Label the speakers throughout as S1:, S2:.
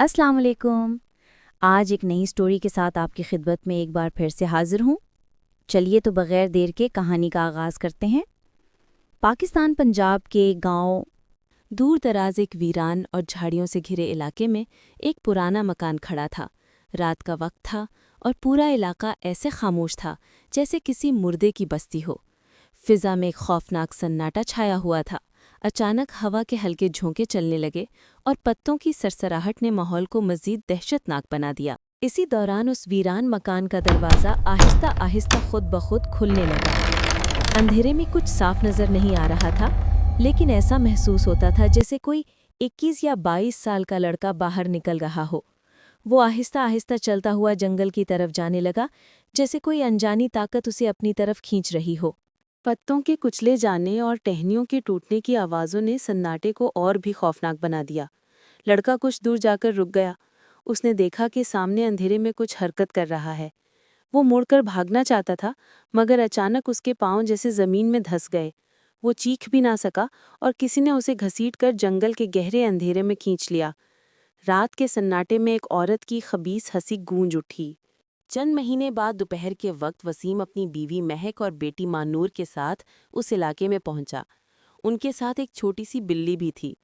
S1: अस्सलाम वालेकुम। आज एक नई स्टोरी के साथ आपकी खिदमत में एक बार फिर से हाजिर हूँ। चलिए तो बग़ैर देर के कहानी का आगाज़ करते हैं। पाकिस्तान पंजाब के गांव दूर दराज एक वीरान और झाड़ियों से घिरे इलाके में एक पुराना मकान खड़ा था। रात का वक्त था और पूरा इलाका ऐसे खामोश था जैसे किसी मुर्दे की बस्ती हो। फिज़ा में एक खौफनाक सन्नाटा छाया हुआ था। अचानक हवा के हल्के झोंके चलने लगे और पत्तों की सरसराहट ने माहौल को मज़ीद दहशतनाक बना दिया। इसी दौरान उस वीरान मकान का दरवाज़ा आहिस्ता आहिस्ता खुद ब खुद खुलने लगा। अंधेरे में कुछ साफ नज़र नहीं आ रहा था, लेकिन ऐसा महसूस होता था जैसे कोई 21 या 22 साल का लड़का बाहर निकल रहा हो। वो आहिस्ता आहिस्ता चलता हुआ जंगल की तरफ जाने लगा, जैसे कोई अनजानी ताकत उसे अपनी तरफ खींच रही हो। पत्तों के कुचले जाने और टहनियों के टूटने की आवाज़ों ने सन्नाटे को और भी खौफनाक बना दिया। लड़का कुछ दूर जाकर रुक गया। उसने देखा कि सामने अंधेरे में कुछ हरकत कर रहा है। वो मुड़कर भागना चाहता था, मगर अचानक उसके पांव जैसे ज़मीन में धंस गए। वो चीख भी ना सका और किसी ने उसे घसीटकर जंगल के गहरे अंधेरे में खींच लिया। रात के सन्नाटे में एक औरत की खबीस हंसी गूंज उठी। चंद महीने बाद दोपहर के वक्त वसीम अपनी बीवी महक और बेटी मानूर के साथ उस इलाके में पहुंचा। उनके साथ एक छोटी सी बिल्ली भी थी।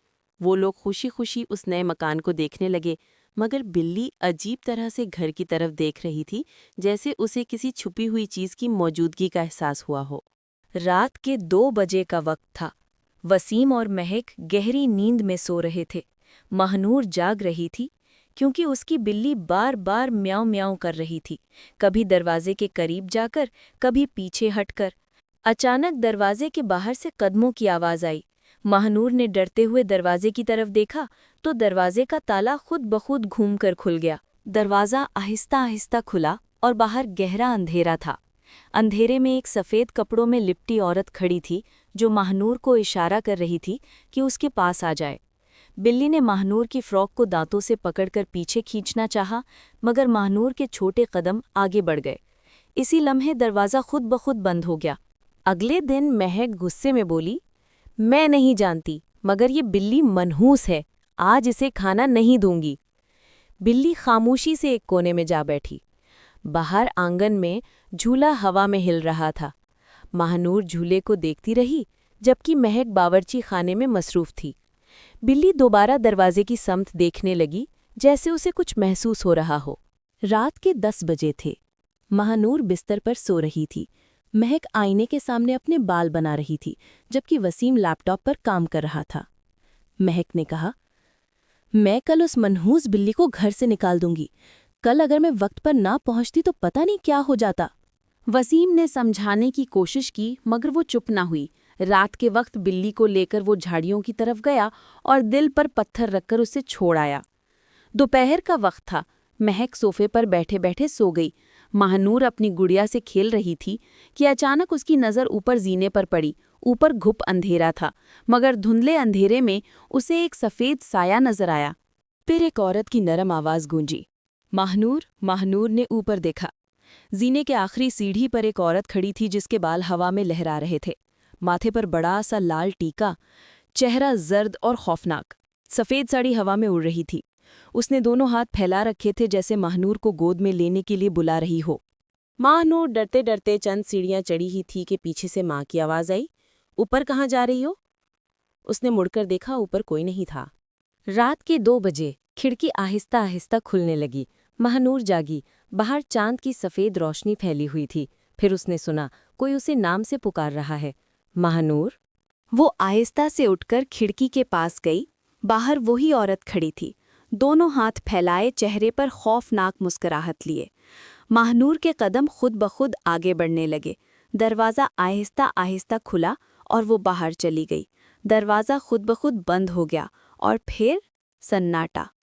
S1: वो लोग खुशी खुशी उस नए मकान को देखने लगे, मगर बिल्ली अजीब तरह से घर की तरफ देख रही थी, जैसे उसे किसी छुपी हुई चीज की मौजूदगी का एहसास हुआ हो। रात के 2 बजे का वक्त था। वसीम और महक गहरी नींद में सो रहे थे। महनूर जाग रही थी, क्योंकि उसकी बिल्ली बार बार म्याऊं म्याऊं कर रही थी, कभी दरवाजे के करीब जाकर, कभी पीछे हटकर। अचानक दरवाजे के बाहर से कदमों की आवाज आई। महनूर ने डरते हुए दरवाजे की तरफ देखा तो दरवाजे का ताला खुद ब खुद घूमकर खुल गया। दरवाज़ा आहिस्ता आहिस्ता खुला और बाहर गहरा अंधेरा था। अंधेरे में एक सफ़ेद कपड़ों में लिपटी औरत खड़ी थी, जो महनूर को इशारा कर रही थी कि उसके पास आ जाए। बिल्ली ने महनूर की फ्रॉक को दांतों से पकड़कर पीछे खींचना चाहा, मगर महनूर के छोटे कदम आगे बढ़ गए। इसी लम्हे दरवाज़ा खुद ब खुद बंद हो गया। अगले दिन महक गुस्से में बोली, मैं नहीं जानती, मगर ये बिल्ली मनहूस है, आज इसे खाना नहीं दूंगी। बिल्ली खामोशी से एक कोने में जा बैठी। बाहर आंगन में झूला हवा में हिल रहा था। महनूर झूले को देखती रही, जबकि महक बावर्ची खाने में मसरूफ थी। बिल्ली दोबारा दरवाजे की समत देखने लगी, जैसे उसे कुछ महसूस हो रहा हो। रात के 10 बजे थे। महनूर बिस्तर पर सो रही थी। महक आईने के सामने अपने बाल बना रही थी, जबकि वसीम लैपटॉप पर काम कर रहा था। महक ने कहा, मैं कल उस मनहूस बिल्ली को घर से निकाल दूंगी। कल अगर मैं वक्त पर ना पहुंचती तो पता नहीं क्या हो जाता। वसीम ने समझाने की कोशिश की, मगर वो चुप ना हुई। रात के वक्त बिल्ली को लेकर वो झाड़ियों की तरफ गया और दिल पर पत्थर रखकर उसे छोड़ आया। दोपहर का वक्त था। महक सोफे पर बैठे बैठे सो गई। महनूर अपनी गुड़िया से खेल रही थी कि अचानक उसकी नज़र ऊपर जीने पर पड़ी। ऊपर घुप अंधेरा था, मगर धुंधले अंधेरे में उसे एक सफ़ेद साया नजर आया। फिर एक औरत की नरम आवाज़ गूंजी, महनूर। महनूर ने ऊपर देखा। जीने के आखिरी सीढ़ी पर एक औरत खड़ी थी, जिसके बाल हवा में लहरा रहे थे। माथे पर बड़ा सा लाल टीका, चेहरा जर्द और खौफनाक। सफ़ेद साड़ी हवा में उड़ रही थी। उसने दोनों हाथ फैला रखे थे, जैसे महनूर को गोद में लेने के लिए बुला रही हो। महनूर डरते डरते चंद सीढ़ियां चढ़ी ही थी कि पीछे से माँ की आवाज़ आई, ऊपर कहाँ जा रही हो? उसने मुड़कर देखा, ऊपर कोई नहीं था। रात के 2 बजे खिड़की आहिस्ता आहिस्ता खुलने लगी। महनूर जागी। बाहर चांद की सफ़ेद रोशनी फैली हुई थी। फिर उसने सुना कोई उसे नाम से पुकार रहा है, महनूर। वो आहिस्ता से उठकर खिड़की के पास गई। बाहर वही औरत खड़ी थी, दोनों हाथ फैलाए, चेहरे पर खौफनाक मुस्कुराहट लिए। महनूर के कदम खुद ब खुद आगे बढ़ने लगे। दरवाज़ा आहिस्ता आहिस्ता खुला और वो बाहर चली गई। दरवाज़ा खुद ब खुद बंद हो गया और फिर सन्नाटा।